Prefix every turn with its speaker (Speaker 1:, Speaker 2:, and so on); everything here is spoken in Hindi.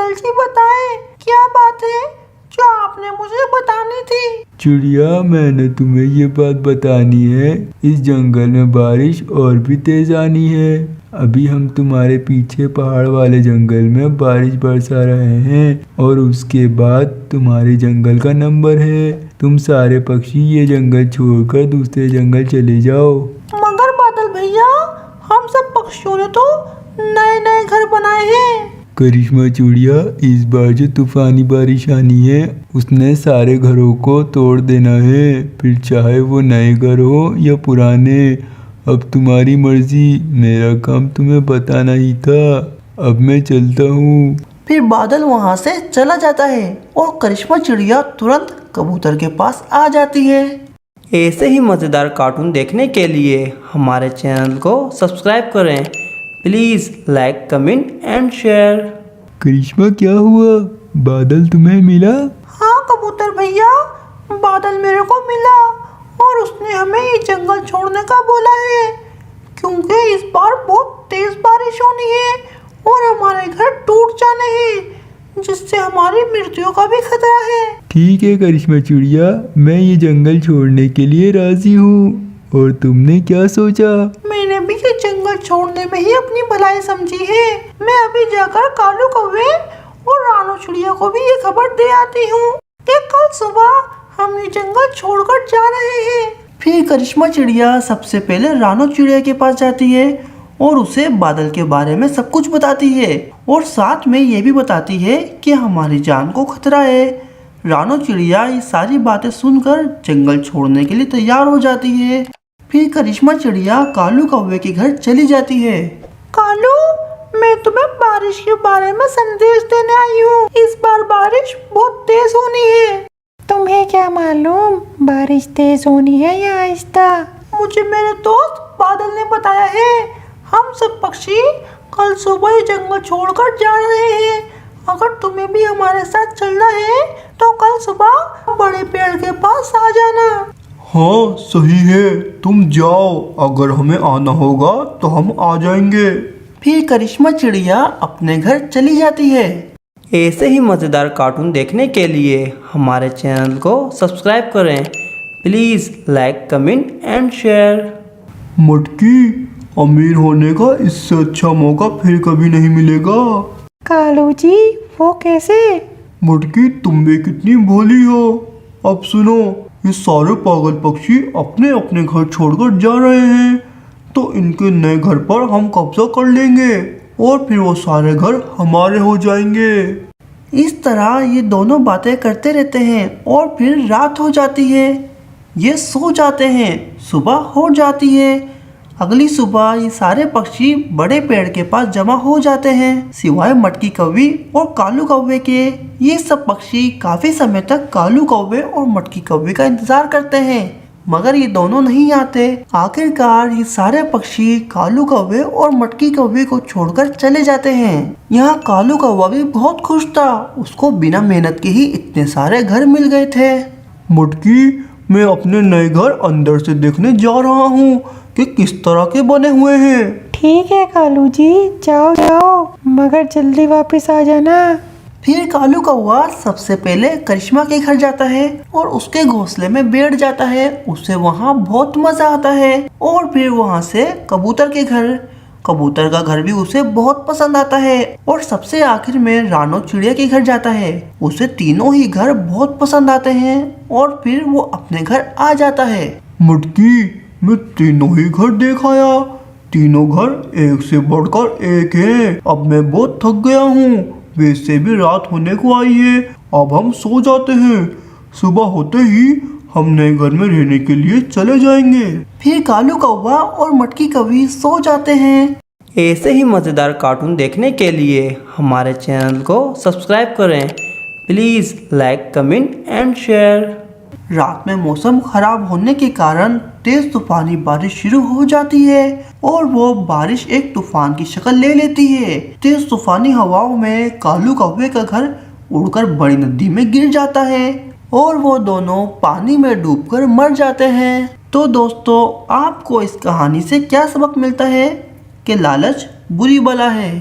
Speaker 1: बादल जी बताएं, क्या बात है जो आपने मुझे बतानी थी?
Speaker 2: चिड़िया, मैंने तुम्हें ये बात बतानी है। इस जंगल में बारिश और भी तेज आनी है। अभी हम तुम्हारे पीछे पहाड़ वाले जंगल में बारिश बरसा रहे हैं और उसके बाद तुम्हारे जंगल का नंबर है। तुम सारे पक्षी ये जंगल छोड़कर दूसरे जंगल चले जाओ।
Speaker 1: मगर बादल भैया, हम सब पक्षियों ने तो नए नए घर बनाए हैं।
Speaker 2: करिश्मा चिड़िया, इस बार जो तूफानी बारिश आनी है उसने सारे घरों को तोड़ देना है, फिर चाहे वो नए घर हो या पुराने। अब तुम्हारी मर्जी, मेरा काम तुम्हें बताना ही था। अब मैं चलता हूँ।
Speaker 1: फिर बादल वहाँ से चला जाता है और करिश्मा चिड़िया तुरंत कबूतर के पास आ जाती है।
Speaker 3: ऐसे ही मज़ेदार कार्टून देखने के लिए हमारे चैनल को सब्सक्राइब करें। Please like, comment and share.
Speaker 2: Karishma, क्या हुआ? बादल तुम्हें मिला?
Speaker 1: हाँ कबूतर भैया, बादल मेरे को मिला और उसने हमें ये जंगल छोड़ने का बोला है, क्योंकि इस बार बहुत तेज बारिश होनी है और हमारे घर टूट जाने हैं, जिससे हमारी मृत्यु का भी खतरा है।
Speaker 2: ठीक है करिश्मा चिड़िया, मैं ये जंगल छोड़ने के लिए राजी हूँ। और तुमने क्या सोचा?
Speaker 1: मैंने भी ये जंगल छोड़ने में ही अपनी भलाई समझी है। मैं अभी जाकर कालू कौवे और रानू चिड़िया को भी ये खबर दे आती हूँ कि कल सुबह हम ये जंगल छोड़कर जा रहे हैं। फिर करिश्मा चिड़िया सबसे पहले रानू चिड़िया के पास जाती है और उसे बादल के बारे में सब कुछ बताती है और साथ में ये भी बताती है कि हमारी जान को खतरा है। रानू चिड़िया ये सारी बातें सुनकर जंगल छोड़ने के लिए तैयार हो जाती है। फिर करिश्मा चिड़िया कालू कौवे के घर चली जाती है। कालू, मैं तुम्हें बारिश के बारे में संदेश देने आई हूँ। इस बार बारिश बहुत तेज होनी है।
Speaker 4: तुम्हें क्या मालूम बारिश तेज होनी है या आहिस्ता?
Speaker 1: मुझे मेरे दोस्त बादल ने बताया है। हम सब पक्षी कल सुबह ये जंगल छोड़कर जा रहे हैं। अगर तुम्हें भी हमारे साथ चलना है तो कल सुबह बड़े पेड़ के पास आ जाना।
Speaker 5: हाँ सही है, तुम जाओ, अगर हमें आना होगा तो हम आ जाएंगे।
Speaker 1: फिर करिश्मा चिड़िया अपने घर चली जाती है।
Speaker 3: ऐसे ही मज़ेदार कार्टून देखने के लिए हमारे चैनल को सब्सक्राइब करें। Please like, comment and share.
Speaker 5: मटकी, अमीर होने का इससे अच्छा मौका फिर कभी नहीं मिलेगा।
Speaker 4: कालू जी, वो कैसे?
Speaker 5: मटकी, तुम भी कितनी भोली हो। अब सुनो, ये सारे पागल पक्षी अपने अपने घर छोड़कर जा रहे हैं, तो इनके नए घर पर हम कब्जा कर लेंगे और फिर वो सारे घर हमारे हो जाएंगे।
Speaker 1: इस तरह ये दोनों बातें करते रहते हैं और फिर रात हो जाती है। ये सो जाते हैं, सुबह हो जाती है। अगली सुबह ये सारे पक्षी बड़े पेड़ के पास जमा हो जाते हैं, सिवाय मटकी कौवी और कालू कौवे के। ये सब पक्षी काफी समय तक कालू कौवे और मटकी कौवे का इंतजार करते हैं, मगर ये दोनों नहीं आते। आखिरकार ये सारे पक्षी कालू कौवे और मटकी कौवे को छोड़कर चले जाते हैं। यहाँ कालू कौवा भी बहुत खुश था, उसको बिना मेहनत के ही इतने सारे घर मिल गए थे।
Speaker 5: मटकी, मैं अपने नए घर अंदर से देखने जा रहा हूँ कि किस तरह के बने हुए हैं।
Speaker 4: ठीक है कालू जी, जाओ जाओ, मगर जल्दी वापस आ जाना।
Speaker 1: फिर कालू कौवा सबसे पहले करिश्मा के घर जाता है और उसके घोंसले में बैठ जाता है। उसे वहाँ बहुत मजा आता है। और फिर वहाँ से कबूतर के घर, कबूतर का घर भी उसे बहुत पसंद आता है। और सबसे आखिर में रानू चिड़िया के घर जाता है, उसे तीनों ही घर बहुत पसंद आते हैं और फिर वो अपने घर आ जाता है।
Speaker 5: मटकी, मैं तीनों ही घर देख आया। तीनों घर एक से बढ़कर एक हैं। अब मैं बहुत थक गया हूँ, वैसे भी रात होने को आई है। अब हम सो जाते हैं, सुबह होते ही हम नए घर में रहने के लिए चले जाएंगे।
Speaker 1: फिर कालू कौवा और मटकी कौवी सो जाते हैं।
Speaker 3: ऐसे ही मज़ेदार कार्टून देखने के लिए हमारे चैनल को सब्सक्राइब करें। Please like, comment and share.
Speaker 1: रात में मौसम खराब होने के कारण तेज तूफानी बारिश शुरू हो जाती है और वो बारिश एक तूफान की शक्ल ले लेती है। तेज तूफानी हवाओं में कालू कौवे का घर उड़कर बड़ी नदी में गिर जाता है और वो दोनों पानी में डूबकर मर जाते हैं। तो दोस्तों, आपको इस कहानी से क्या सबक मिलता है कि लालच बुरी बला है।